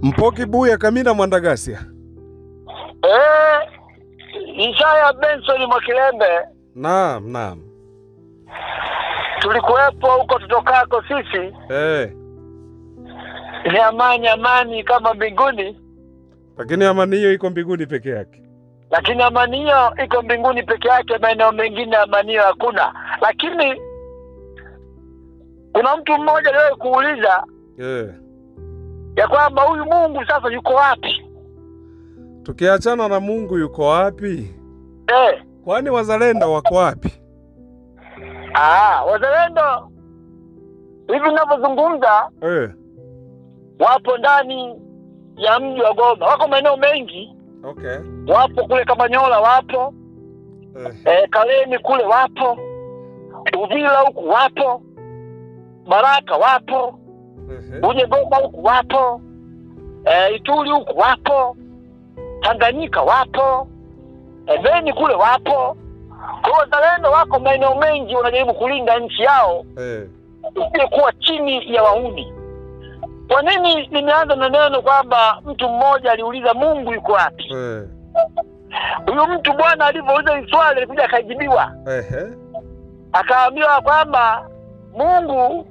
Mpoki Buya Kamina Mwandagasia. Isaya Benson Mwakilembe. Naam. Tulikuwepo huko tutokako sisi. Ni amani kama mbinguni. Lakini amani hiyo iko mbinguni peke yake. Maeneo mengine amani hiyo hakuna. Lakini kuna mtu mmoja leo kuuliza ya kwamba huyu Mungu sasa yuko wapi? Tukiachana na Mungu yuko wapi? Kwani wazalendo wako wapi? Wazalendo hivi ninavyozungumza wapo ndani ya mji wa Goma. Wako maeneo mengi. Wapo kule Kamanyola wapo. Kalemi kule wapo. Uvila huku wapo. Baraka wapo. Uje Goma huku wapo. Ituri huku wapo. Tanganyika wapo. Beni kule wapo. Kwa wazalendo wako maeneo mengi wanajaribu kulinda nchi yao. Usije kuwa chini ya wahuni. Kwa nini nimeanza na neno kwamba mtu mmoja aliuliza Mungu yuko wapi? Huyo mtu bwana alipouliza swali alikuja akajibiwa. Akaambiwa kwamba Mungu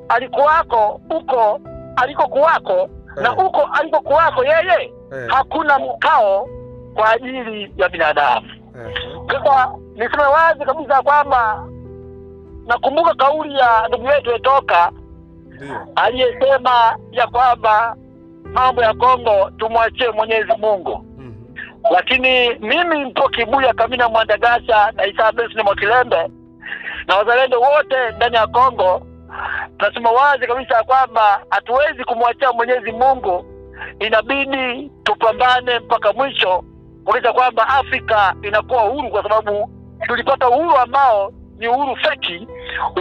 alikuwako huko alikokuwako na huko alikokuwako yeye hakuna mkao kwa ajili ya binadamu. Sasa niseme wazi kabisa kwamba nakumbuka kauli ya ndugu yetu Etoka aliyesema ya kwamba mambo ya Kongo tumwachie Mwenyezi Mungu. Lakini mimi Mpoki Buya Kamina Mwandagasia na Isaya Benson Mwakilembe na wazalendo wote ndani ya Kongo tunasema wazi kabisa kwamba hatuwezi kumwachia Mwenyezi Mungu. Inabidi tupambane mpaka mwisho kuhakikisha kwamba Afrika inakuwa huru, kwa sababu tulipata uhuru ambao ni uhuru feki,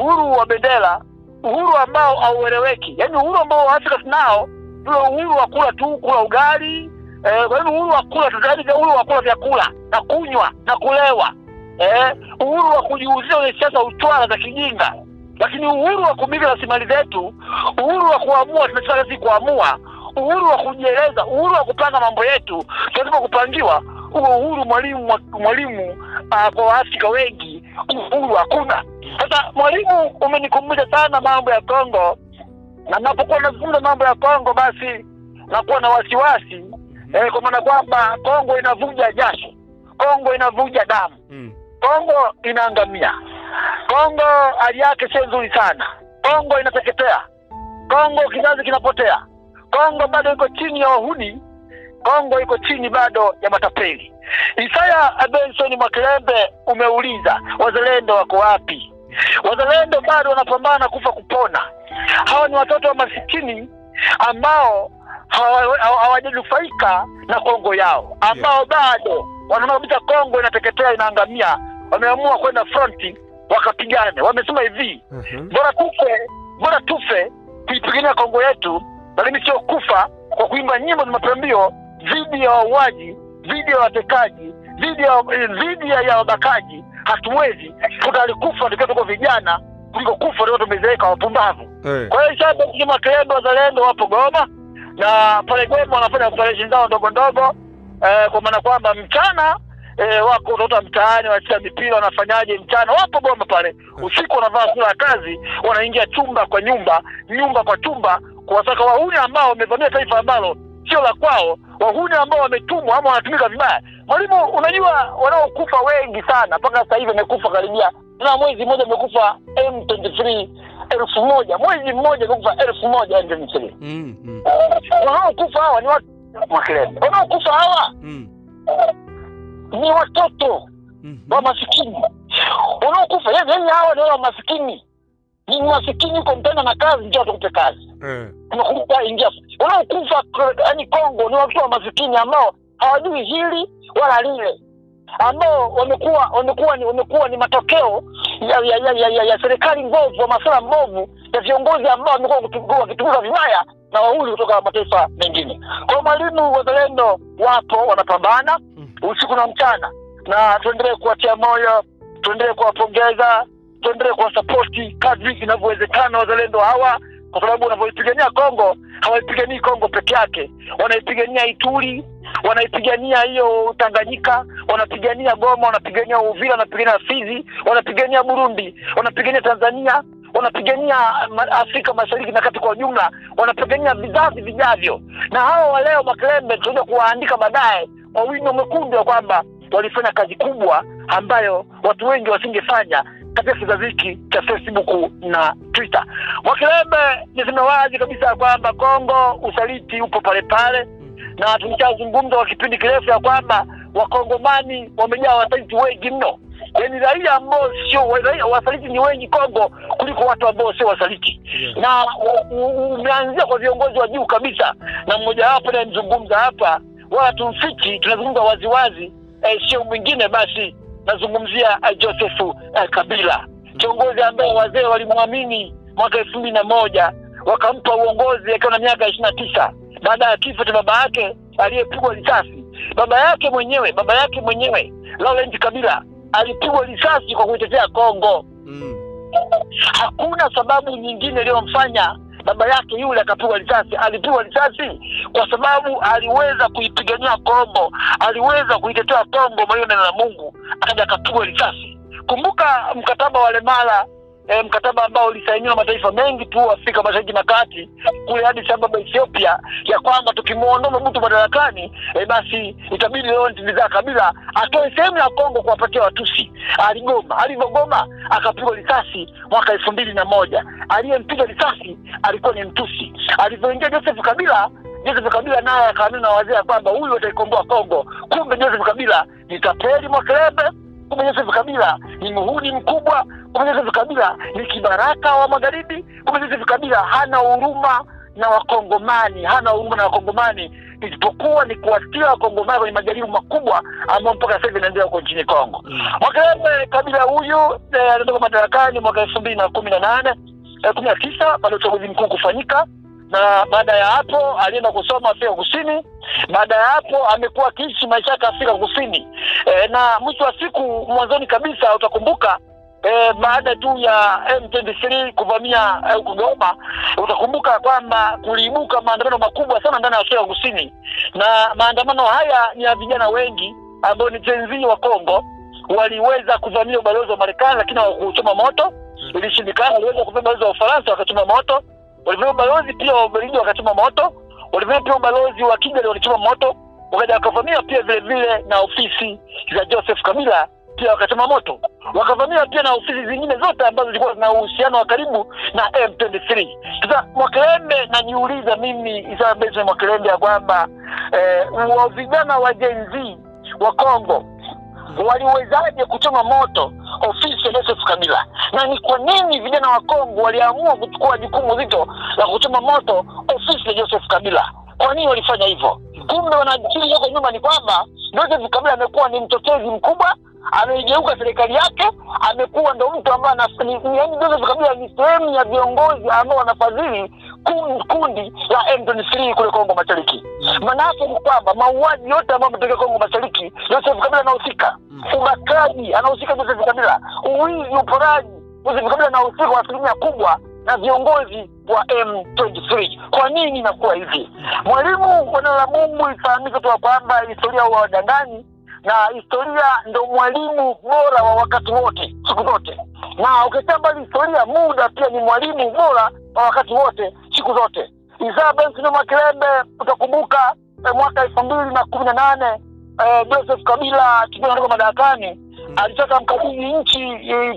uhuru wa bendera, uhuru ambao haueleweki. Yaani uhuru ambao Afrika tunao ndio uhuru wa kula tu, kula ugali, kwa hiyo uhuru wa kula tutani, uhuru wa kula vyakula na kunywa na kulewa. Uhuru wa kujiuzia kwenye siasa utwala za kijinga. Lakini uhuru wa kumiliki rasilimali zetu, uhuru wa kuamua tunachotaka sisi kuamua, uhuru wa kujieleza, uhuru wa kupanga mambo yetu tunataka kupangiwa, huo uhuru mwalimu kwa Afrika wengi uhuru hakuna. Sasa mwalimu umenikumbusha sana mambo ya Kongo, na ninapokuwa nazungumza mambo ya Kongo basi nakuwa na wasiwasi kwa maana kwamba Kongo inavuja jasho, Kongo inavuja damu, Kongo inaangamia, Kongo hali yake sio nzuri sana, Kongo inateketea, Kongo kizazi kinapotea, Kongo bado iko chini ya wahuni, Kongo iko chini bado ya matapeli. Isaya Benson Mwakilembe umeuliza wazalendo wako wapi? Wazalendo bado wanapambana kufa kupona. Hawa ni watoto wa masikini ambao hawajanufaika na Kongo yao, ambao bado wanaona kabisa Kongo inateketea, inaangamia. Wameamua kwenda fronti wakapigane. Wamesema hivi, bora tufe kuipigania Kongo yetu, lakini sio kufa kwa kuimba nyimbo za mapambio dhidi ya wauaji, dhidi ya watekaji, dhidi ya wabakaji. Hatuwezi kufa tukiwa vijana kuliko kufa ndio tumezeeka wapumbavu. Kwa hiyo sasa kama Kilembe wazalendo wapo Goma, na pale Goma wanafanya operation zao ndogo ndogo, kwa maana kwamba mchana wako kutoka mtaani wanacheza mipira, wanafanyaje mchana wapo Goma pale. Usiku wanavaa sura ya kazi, wanaingia chumba kwa nyumba kwa chumba kuwasaka wahuni ambao wamevamia taifa ambalo sio la kwao, wahuni ambao wametumwa ama wanatumika vibaya. Mwalimu, unajua wanaokufa wengi sana mpaka sasa hivi wamekufa karibia, na mwezi mmoja wamekufa M23 1000, mwezi mmoja wamekufa 1000 M23. Wanaokufa hawa ni watu Mwakilembe. Wanaokufa hawa ni watoto wa masikini. Wanaokufa yani hawa ni wa masikini. Ni masikini kontena na kazi ndio tukupe kazi. Tunakupa ingia. Wanaokufa yani Kongo ni watu wa masikini ambao hawajui hili wala lile, ambao wamekuwa ni matokeo ya serikali mbovu, wa masuala mbovu ya viongozi ambao wamekuwa wakitumika vibaya na wahuni kutoka mataifa mengine. Kwa mwalimu, wazalendo wapo wanapambana usiku na mchana, na tuendelee kuwatia moyo, tuendelee kuwapongeza, tuendelee kuwasapoti kadri inavyowezekana wazalendo hawa. kwa sababu wanapoipigania Kongo hawaipiganii Kongo peke yake, wanaipigania Ituri, wanaipigania hiyo Tanganyika, wanapigania Goma, wanapigania Uvira, wanapigania Fizi, wanapigania Burundi, wanapigania Tanzania, wanapigania Afrika Mashariki na kati kwa ujumla, wanapigania vizazi vijavyo. Na hao wa leo Makelebe tutakuja kuwaandika baadaye kwa wino mwekundu kwamba walifanya kazi kubwa ambayo watu wengi wasingefanya katika kizazi hiki cha Facebook na Twitter. Makelebe nisema wazi kabisa kwamba Kongo usaliti upo pale pale, na tulishazungumza kwa kipindi kirefu ya kwamba Wakongomani wamejaa wasaliti wengi mno. Yaani raia ambao sio wasaliti ni wengi Kongo kuliko watu ambao sio wasaliti. Na umeanzia kwa viongozi wa juu kabisa, na mmoja wapo na mzungumza hapa, wala tumfichi, tunazungumza waziwazi, sio mwingine basi nazungumzia Joseph Kabila, kiongozi ambaye wazee walimwamini mwaka 2001 wakampa uongozi akiwa na miaka 29 baada ya kifo cha baba yake aliyepigwa risasi. Baba yake mwenyewe Laurent Kabila alipigwa risasi kwa kuitetea Kongo. Hakuna sababu nyingine iliyomfanya baba yake yule akapigwa risasi. Alipigwa risasi kwa sababu aliweza kuipigania Kongo, aliweza kuitetea Kongo moyoni na Mungu, akaja akapigwa risasi. Kumbuka mkataba wa Lemala, mkataba ambao ulisainiwa mataifa mengi tu Afrika Mashariki na Kati kule hadi Ababa Ethiopia, ya kwamba tukimuondoa Mobutu madarakani basi itabidi Laurent Kabila atoe sehemu ya Kongo kuwapatia Watusi. Alivogoma akapigwa risasi mwaka 2001. Aliyempiga risasi alikuwa ni Mtusi. Alivyoingia Joseph Kabila naye akaamini na wazee kwamba huyu ataikomboa Kongo. Kumbe Joseph Kabila ni tapeli Makelebe. Kumbe Joseph Kabila ni muhuni mkubwa. Kumbe Joseph Kabila ni kibaraka wa magharibi. Kumbe Joseph Kabila hana huruma na Wakongomani, isipokuwa ni kuwatia Wakongomani kwenye majaribu makubwa ambayo mpaka sasa yanaendelea huko nchini Kongo. Makelebe Kabila huyu aliondoka madarakani mwaka 2019 baada ya uchaguzi mkuu kufanyika, na baada ya hapo alienda kusoma Afrika Kusini. Baada ya hapo amekuwa akiishi maisha ya Afrika Kusini. Na mwisho wa siku mwanzoni kabisa utakumbuka baada tu ya M23 kuvamia Goma, utakumbuka kwamba kuliibuka maandamano makubwa sana ndani ya Afrika Kusini, na maandamano haya ni ya vijana wengi ambao ni Gen Z wa Kongo. Waliweza kuvamia ubalozi wa Marekani lakini hawakuchoma moto, ilishindikana. Waliweza kuvamia ubalozi wa Ufaransa wakachoma moto, walivamia ubalozi pia wa Ubelgiji wakachoma moto, walivamia pia ubalozi wa Kigali walichoma moto, wakaja wakavamia pia vile na ofisi za Joseph Kabila pia wakachoma moto, wakavamia pia na ofisi zingine zote ambazo zilikuwa na uhusiano wa karibu na M23. Sasa Makelebe, najiuliza mimi Isaya Benson Makelebe ya kwamba wa vijana wa Gen Z wa Kongo waliwezaje kuchoma moto ofisi ya Joseph Kabila? Na ni kwa nini vijana wa Kongo waliamua kuchukua jukumu zito la kuchoma moto ofisi ya Joseph Kabila? Kwa nini walifanya hivyo? Kumbe wanajili huko nyuma ni kwamba Joseph Kabila amekuwa ni mtetezi mkubwa, ameigeuka serikali yake, amekuwa ndo mtu ambaye yaani Joseph Kabila ni sehemu ya viongozi ambao wanafadhili kundi la M23 kule Kongo Mashariki. Maana yake ni kwamba mauaji yote ambayo yametokea Kongo Mashariki Joseph Kabila anahusika. Ubakaji anahusika Joseph Kabila, uwizi, uporaji Joseph Kabila anahusika kwa asilimia kubwa na viongozi wa M23. Kwa nini inakuwa hivi? Mwalimu wa neno la Mungu ifahamike tu kwamba historia huwa wadanganyi, na historia ndo mwalimu bora wa wakati wote, siku zote. Na ukisema historia, muda pia ni mwalimu bora wa wakati wote, siku zote. Isaya Benson Makelebe, utakumbuka mwaka 2018 Joseph Kabila kipindi madarakani alitaka mkabidhi nchi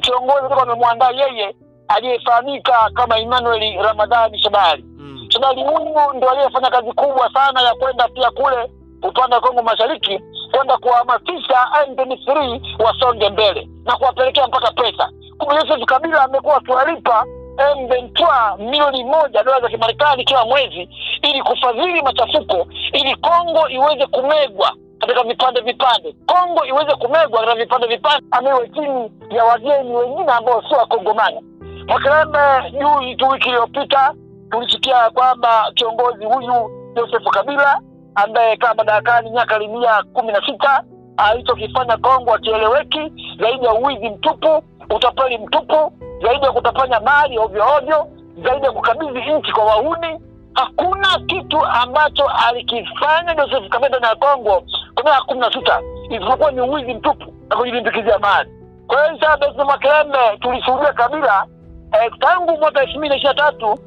kiongozi kutoka amemwandaa yeye aliyefahamika kama Emmanuel Ramadhani Shadari. Shadari huyu ndio aliyefanya kazi kubwa sana ya kwenda pia kule upande wa Kongo Mashariki kwenda kuhamasisha M23 wasonge mbele na kuwapelekea mpaka pesa. Kumbe Joseph Kabila amekuwa akiwalipa M23 milioni $1 za Kimarekani kila mwezi ili kufadhili machafuko, ili Kongo iweze kumegwa katika vipande. Kongo iweze kumegwa katika vipande amewe chini ya wageni wengine ambao sio Wakongomani. Makelebe, wiki iliyopita tulisikia kwamba kiongozi huyu Joseph Kabila ambaye kama madarakani miaka 16 alichokifanya Kongo akieleweki, zaidi ya uwizi mtupu, utapeli mtupu, zaidi ya kutapanya mali ovyo, zaidi ya kukabidhi nchi kwa wahuni. Hakuna kitu ambacho alikifanya Joseph Kabila na Kongo kwa miaka 16 isipokuwa ni uwizi mtupu na kujilimbikizia mali. Kwa hiyo sasa Benson Mwakelebe tulishuhudia Kabila tangu mwaka 2023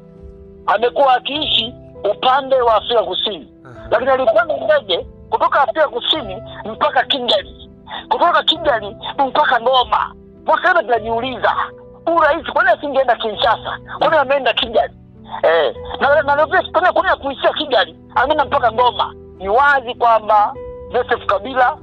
amekuwa akiishi upande wa Afrika Kusini. Lakini alipanda ndege kutoka Afrika Kusini mpaka Kigali, kutoka Kigali mpaka Goma. Mwakelebe tunajiuliza, rais kwani asingeenda Kinshasa? Kwani ameenda Kigali? Na leo pia kuna kuishia Kigali, ameenda mpaka Goma. Ni wazi kwamba Joseph Kabila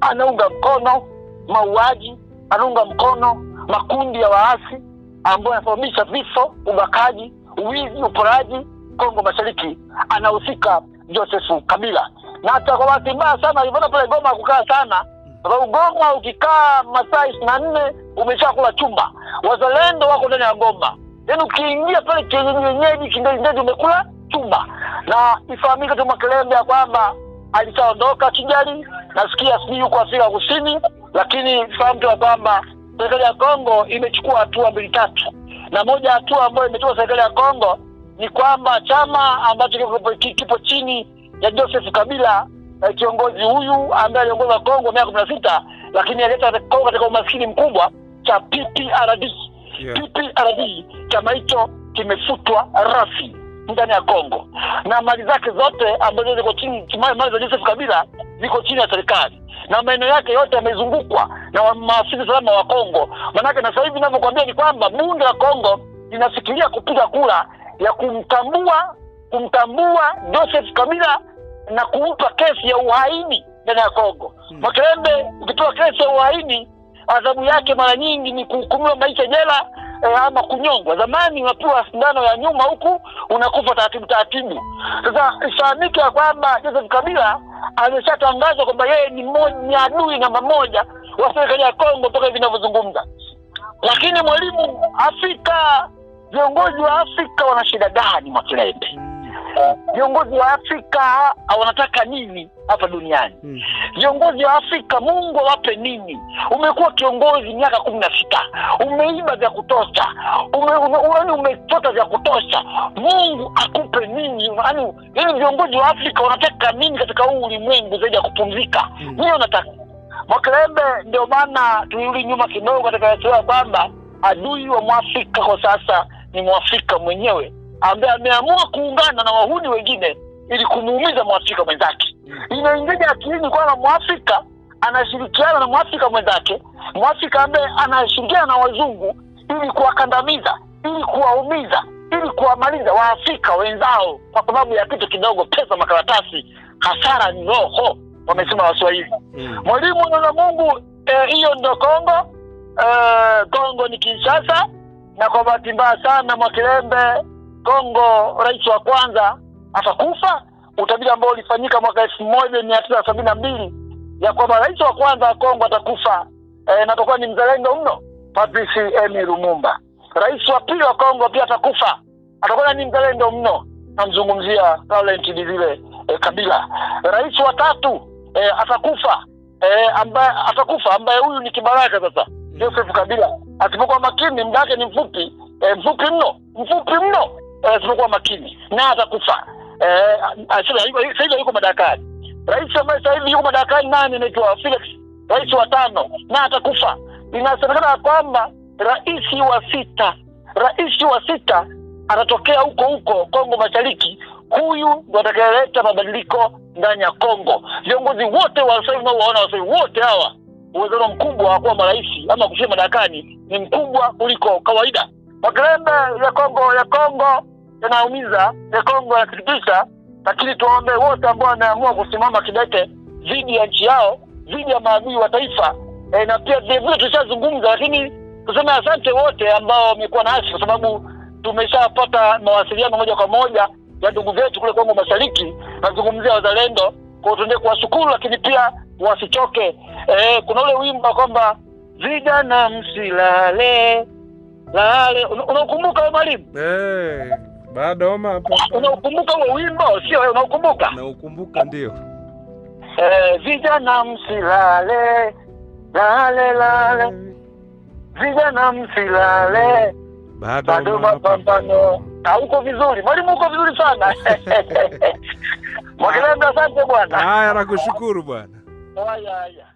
anaunga mkono mauaji, anaunga mkono makundi ya waasi ambao yanasababisha vifo, ubakaji, uwizi, uporaji Kongo Mashariki. Anahusika Joseph Kabila. Na hata kwa bahati mbaya sana alivyoenda pale Goma kukaa sana. Kwa sababu Goma ukikaa masaa 24 umeshakula chumba. Wazalendo wako ndani ya Goma. Yaani ukiingia pale kienyeji kindezi umekula chumba. Na ifahamike tu Mwakelebe ya kwamba alishaondoka Kigali, nasikia sijui yuko Afrika Kusini, lakini fahamu tu kwamba serikali ya Kongo imechukua hatua 2-3. Na moja hatua ambayo imechukua serikali ya Kongo ni kwamba chama ambacho kipo chini ya Joseph Kabila, kiongozi huyu ambaye aliongoza Kongo miaka 16 lakini alileta Kongo katika umaskini mkubwa, cha PPRD. PPRD chama hicho kimefutwa rasmi ndani ya Kongo. Na mali zake zote ambazo ziko chini, mali za Joseph Kabila ziko chini ya serikali. Na maeneo yake yote yamezungukwa na maafisa salama wa Kongo. Maana na sasa hivi ninavyokuambia ni kwamba bunge la Kongo linafikiria kupiga kura ya kumtambua Joseph Kabila na kumpa kesi ya uhaini ndani ya Kongo. Mwakelebe ukitoa kesi ya uhaini, adhabu yake mara nyingi ni kuhukumiwa maisha jela ama kunyongwa. Zamani unapewa sindano ya nyuma huku unakufa taratibu. Sasa ifahamike kwamba Joseph Kabila ameshatangazwa kwamba yeye ni adui namba 1 wa serikali ya Kongo toka hivi ninavyozungumza. Lakini mwalimu, Afrika, viongozi wa Afrika wana shida gani Mwakelebe? Viongozi wa Afrika wanataka nini hapa duniani? Viongozi wa Afrika Mungu wape nini? Umekuwa kiongozi miaka 16, umeiba vya kutosha, umechota vya kutosha. Mungu akupe nini? Yaani viongozi wa Afrika wanataka nini katika huu ulimwengu zaidi ya kupumzika? Nini wanataka? Mwakelebe ndio maana turudi nyuma kidogo katika yasema kwamba adui wa Mwafrika kwa sasa ni Mwafrika mwenyewe ambaye ameamua kuungana na wahuni wengine ili kumuumiza Mwafrika mwenzake. Inaingia akilini kwamba Mwafrika anashirikiana na Mwafrika mwenzake, Mwafrika ambaye anashirikiana na wazungu ili kuwakandamiza, ili kuwaumiza, ili kuwamaliza Waafrika wenzao kwa sababu ya kitu kidogo, pesa, makaratasi. Hasara ni roho, wamesema Waswahili. Mwalimu na Mungu, hiyo ndio Kongo. Kongo ni Kinshasa. Na kwa bahati mbaya sana Mwakelebe, Kongo rais wa kwanza atakufa. Utabiri ambao ulifanyika mwaka 1972 ya kwamba rais wa kwanza wa Kongo atakufa, na atakuwa ni mzalendo mno, Patrice Emery Lumumba. Rais wa pili wa Kongo pia atakufa, atakuwa ni mzalendo mno, namzungumzia Laurent Desire Kabila. Rais wa tatu atakufa, ambaye huyu ni kibaraka sasa, Joseph Kabila. Asipokuwa makini, muda wake ni mfupi mno, asipokuwa makini na atakufa. Sasa hivi yuko madarakani. Rais ambaye sasa hivi yuko madarakani nani? Anaitwa Felix, rais wa 5, na atakufa. Inasemekana kwamba rais wa sita atatokea huko Kongo Mashariki. Huyu ndo atakayeleta mabadiliko ndani ya Kongo. Viongozi wote wa sasa hivi unaowaona wote hawa, uwezo mkubwa wa kuwa marais ama kushika madarakani ni mkubwa kuliko kawaida. Mwakelebe ya Kongo yanaumiza, ya Kongo yanasikitisha, lakini tuombe wote ambao wameamua kusimama kidete dhidi ya nchi yao, dhidi ya maadui wa taifa. Na pia vile tushazungumza, lakini tuseme asante wote ambao wamekuwa nasi, kwa sababu tumeshapata mawasiliano moja kwa moja ya ndugu zetu kule Kongo Mashariki. Nazungumzia wazalendo, kwa tuende kuwashukuru, lakini pia wasichoke. Kuna ule wimbo kwamba vijana msilale lale, unakumbuka wewe mwalimu? Bado hapa. Unakumbuka huo wimbo? Sio wewe unakumbuka? Naukumbuka ndio. Vijana msilale lale, vijana msilale bado mapambano. Uko vizuri mwalimu, uko vizuri sana. Mwakelenda, asante bwana. Haya, nakushukuru bwana. Haya.